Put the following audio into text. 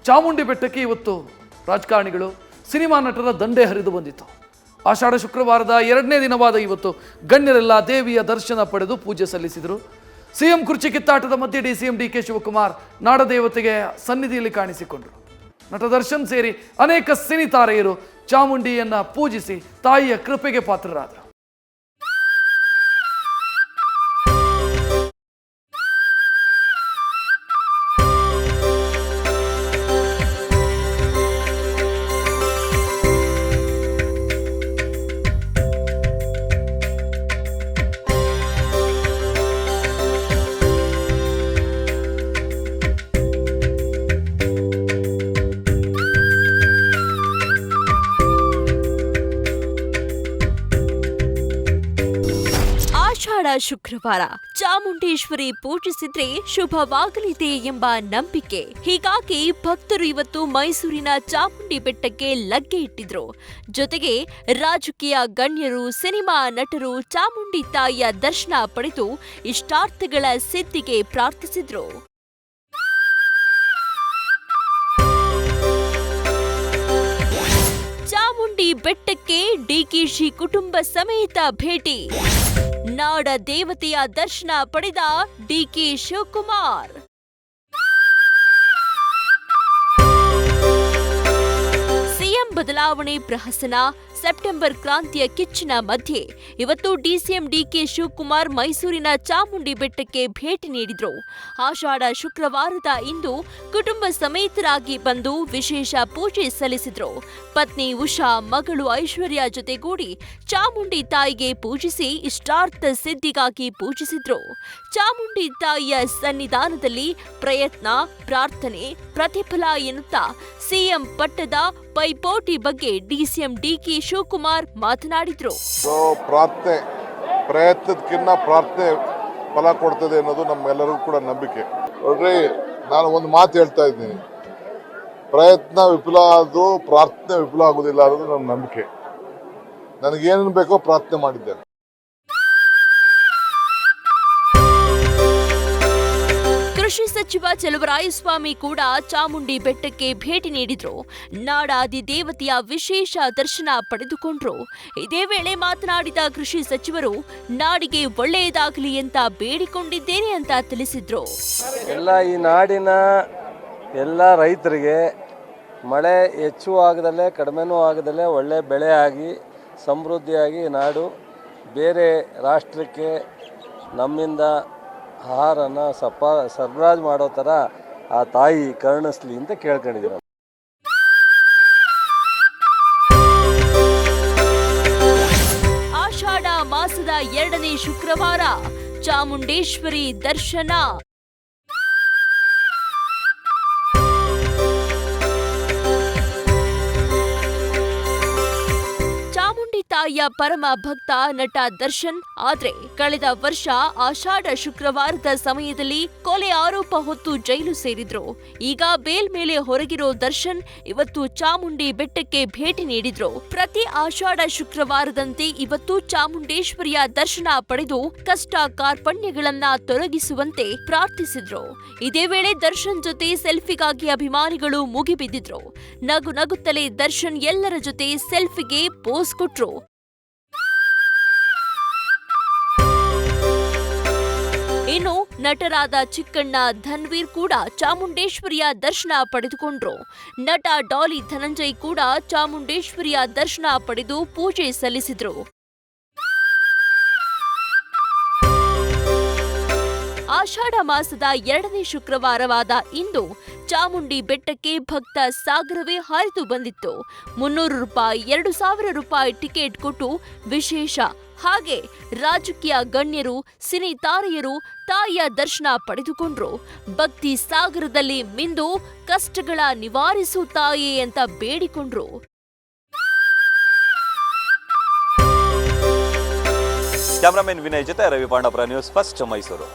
ಚಾಮುಂಡಿ ಬೆಟ್ಟಕ್ಕೆ ಇವತ್ತು ರಾಜಕಾರಣಿಗಳು ಸಿನಿಮಾ ನಟರ ದಂಡೆ ಹರಿದು ಬಂದಿತ್ತು. ಆಷಾಢ ಶುಕ್ರವಾರದ 2ನೇ ದಿನವಾದ ಇವತ್ತು ಗಣ್ಯರೆಲ್ಲ ದೇವಿಯ ದರ್ಶನ ಪಡೆದು ಪೂಜೆ ಸಲ್ಲಿಸಿದರು. ಸಿಎಂ ಕುರ್ಚಿ ಕಿತ್ತಾಟದ ಮಧ್ಯೆ ಡಿಸಿಎಂ ಡಿಕೆ ಶಿವಕುಮಾರ್ ನಾಡದೇವತೆಗೆ ಸನ್ನಿಧಿಯಲ್ಲಿ ಕಾಣಿಸಿಕೊಂಡರು. ನಟ ದರ್ಶನ್ ಸೇರಿ ಅನೇಕ ಸಿನಿ ತಾರೆಯರು ಚಾಮುಂಡಿಯನ್ನ ಪೂಜಿಸಿ ತಾಯಿಯ ಕೃಪೆಗೆ ಪಾತ್ರರಾದರು. ಆಷಾಢ ಶುಕ್ರವಾರ ಚಾಮುಂಡೇಶ್ವರಿ ಪೂಜಿಸಿದ್ರೆ ಶುಭವಾಗಲಿದೆ ಎಂಬ ನಂಬಿಕೆ. ಹೀಗಾಗಿ ಭಕ್ತರು ಇವತ್ತು ಮೈಸೂರಿನ ಚಾಮುಂಡಿ ಬೆಟ್ಟಕ್ಕೆ ಲಗ್ಗೆ ಇಟ್ಟಿದ್ರು. ಜೊತೆಗೆ ರಾಜಕೀಯ ಗಣ್ಯರು, ಸಿನಿಮಾ ನಟರು ಚಾಮುಂಡಿ ತಾಯಿಯ ದರ್ಶನ ಪಡೆದು ಇಷ್ಟಾರ್ಥಗಳ ಸಿದ್ಧಿಗೆ ಪ್ರಾರ್ಥಿಸಿದ್ರು. ಚಾಮುಂಡಿ ಬೆಟ್ಟಕ್ಕೆ ಡಿಕೆಶಿ ಕುಟುಂಬ ಸಮೇತ ಭೇಟಿ. ನಾಡ ದೇವತೆಯ ದರ್ಶನ ಪಡೆದ ಡಿಕೆ ಶಿವಕುಮಾರ್. ಸಿಎಂ ಬದಲಾವಣೆ ಪ್ರಹಸನ, ಸೆಪ್ಟೆಂಬರ್ ಕ್ರಾಂತಿಯ ಕಿಚ್ಚಿನ ಮಧ್ಯೆ ಇವತ್ತು ಡಿಸಿಎಂ ಡಿಕೆ ಶಿವಕುಮಾರ್ ಮೈಸೂರಿನ ಚಾಮುಂಡಿ ಬೆಟ್ಟಕ್ಕೆ ಭೇಟಿ ನೀಡಿದ್ರು. ಆಷಾಢ ಶುಕ್ರವಾರದ ಇಂದು ಕುಟುಂಬ ಸಮೇತರಾಗಿ ಬಂದು ವಿಶೇಷ ಪೂಜೆ ಸಲ್ಲಿಸಿದ್ರು. ಪತ್ನಿ ಉಷಾ, ಮಗಳು ಐಶ್ವರ್ಯ ಜೊತೆಗೂಡಿ ಚಾಮುಂಡಿ ತಾಯಿಗೆ ಪೂಜಿಸಿ ಇಷ್ಟಾರ್ಥ ಸಿದ್ಧಿಗಾಗಿ ಪೂಜಿಸಿದ್ರು. ಚಾಮುಂಡಿ ತಾಯಿಯ ಸನ್ನಿಧಾನದಲ್ಲಿ ಪ್ರಯತ್ನ, ಪ್ರಾರ್ಥನೆ, ಪ್ರತಿಫಲ ಎನ್ನುತ್ತಾ ಸಿಎಂ ಪಟ್ಟದ ಪೈಪೋಟಿ ಬಗ್ಗೆ ಡಿಸಿಎಂ ಡಿಕೆ ಶಿವಕುಮಾರ್ ಮಾತನಾಡಿದ್ರು. ಪ್ರಯತ್ನಕ್ಕಿಂತ ಪ್ರಾರ್ಥನೆ ಫಲ ಕೊಡ್ತದೆ ಅನ್ನೋದು ನಮ್ಮೆಲ್ಲರಿಗೂ ಕೂಡ ನಂಬಿಕೆ. ನೋಡ್ರಿ, ನಾನು ಒಂದು ಮಾತು ಹೇಳ್ತಾ ಇದ್ದೀನಿ, ಪ್ರಯತ್ನ ವಿಫಲ ಆದ್ರೂ ಪ್ರಾರ್ಥನೆ ವಿಫಲ ಆಗುದಿಲ್ಲ ಅನ್ನೋದು ನಮ್ಮ ನಂಬಿಕೆ. ನನಗೇನು ಬೇಕೋ ಪ್ರಾರ್ಥನೆ ಮಾಡಿದ್ದೇನೆ. ಕೃಷಿ ಸಚಿವ ಚಲುವರಾಯಸ್ವಾಮಿ ಕೂಡ ಚಾಮುಂಡಿ ಬೆಟ್ಟಕ್ಕೆ ಭೇಟಿ ನೀಡಿದ್ರು. ನಾಡಾದಿ ದೇವತೆಯ ವಿಶೇಷ ದರ್ಶನ ಪಡೆದುಕೊಂಡ್ರು. ಇದೇ ವೇಳೆ ಮಾತನಾಡಿದ ಕೃಷಿ ಸಚಿವರು, ನಾಡಿಗೆ ಒಳ್ಳೆಯದಾಗಲಿ ಅಂತ ಬೇಡಿಕೊಂಡಿದ್ದೇನೆ ಅಂತ ತಿಳಿಸಿದ್ರು. ಈ ನಾಡಿನ ಎಲ್ಲ ರೈತರಿಗೆ ಮಳೆ ಹೆಚ್ಚು ಆಗದಲ್ಲೇ ಕಡಿಮೆನೂ ಆಗದಲ್ಲೇ ಒಳ್ಳೆ ಬೆಳೆ ಆಗಿ ಸಮೃದ್ಧಿಯಾಗಿ ನಾಡು ಬೇರೆ ರಾಷ್ಟ್ರಕ್ಕೆ ನಮ್ಮಿಂದ ಆಹಾರನ ಸರಬರಾಜು ಮಾಡೋ ಥರ ಆ ತಾಯಿ ಕರುಣಿಸ್ಲಿ ಅಂತ ಕೇಳ್ಕೊಂಡಿದ್ದೀವಿ. ಆಷಾಢ ಮಾಸದ 2ನೇ ಶುಕ್ರವಾರ ಚಾಮುಂಡೇಶ್ವರಿ ದರ್ಶನ. ಚಾಮುಂಡಿ ತಾಯಿಯ ಪರಮ ಭಕ್ತ ನಟ ದರ್ಶನ್. ಆದ್ರೆ ಕಳೆದ ವರ್ಷ ಆಷಾಢ ಶುಕ್ರವಾರದ ಸಮಯದಲ್ಲಿ ಕೊಲೆ ಆರೋಪ ಹೊತ್ತು ಜೈಲು ಸೇರಿದ್ರು. ಈಗ ಬೇಲ್ ಮೇಲೆ ಹೊರಗಿರೋ ದರ್ಶನ್ ಇವತ್ತು ಚಾಮುಂಡಿ ಬೆಟ್ಟಕ್ಕೆ ಭೇಟಿ ನೀಡಿದ್ರು. ಪ್ರತಿ ಆಷಾಢ ಶುಕ್ರವಾರದಂತೆ ಇವತ್ತು ಚಾಮುಂಡೇಶ್ವರಿಯ ದರ್ಶನ ಪಡೆದು ಕಷ್ಟ ಕಾರ್ಪಣ್ಯಗಳನ್ನ ತೊಲಗಿಸುವಂತೆ ಪ್ರಾರ್ಥಿಸಿದ್ರು. ಇದೇ ವೇಳೆ ದರ್ಶನ್ ಜೊತೆ ಸೆಲ್ಫಿಗಾಗಿ ಅಭಿಮಾನಿಗಳು ಮುಗಿಬಿದ್ದಿದ್ರು. ನಗು ನಗುತ್ತಲೇ ದರ್ಶನ್ ಎಲ್ಲರ ಜೊತೆ ಸೆಲ್ಫಿಗೆ ಪೋಸ್ ಕೊಟ್ರು. ಇನ್ನು ನಟರಾದ ಚಿಕ್ಕಣ್ಣ, ಧನ್ವೀರ್ ಕೂಡ ಚಾಮುಂಡೇಶ್ವರಿಯ ದರ್ಶನ ಪಡೆದುಕೊಂಡ್ರು. ನಟ ಡಾಲಿ ಧನಂಜಯ್ ಕೂಡ ಚಾಮುಂಡೇಶ್ವರಿಯ ದರ್ಶನ ಪಡೆದು ಪೂಜೆ ಸಲ್ಲಿಸಿದ್ರು. ಆಷಾಢ ಮಾಸದ 2ನೇ ಶುಕ್ರವಾರವಾದ ಇಂದು ಚಾಮುಂಡಿ ಬೆಟ್ಟಕ್ಕೆ ಭಕ್ತ ಸಾಗರವೇ ಹರಿದು ಬಂದಿತ್ತು. 300 ರೂಪಾಯಿ, 2000 ರೂಪಾಯಿ ಟಿಕೆಟ್ ಕೊಟ್ಟು ವಿಶೇಷ ಹಾಗೆ ರಾಜಕೀಯ ಗಣ್ಯರು, ಸಿನಿ ತಾರೆಯರು ತಾಯಿಯ ದರ್ಶನ ಪಡೆದುಕೊಂಡ್ರು. ಭಕ್ತಿ ಸಾಗರದಲ್ಲಿ ಮಿಂದು ಕಷ್ಟಗಳ ನಿವಾರಿಸು ತಾಯಿ ಅಂತ ಬೇಡಿಕೊಂಡ್ರು. ಕ್ಯಾಮರಾಮನ್ ವಿನಯ್ ಜೊತೆ ರವಿ ಪಾಂಡಪುರ, ನ್ಯೂಸ್ ಫಸ್ಟ್, ಮೈಸೂರು.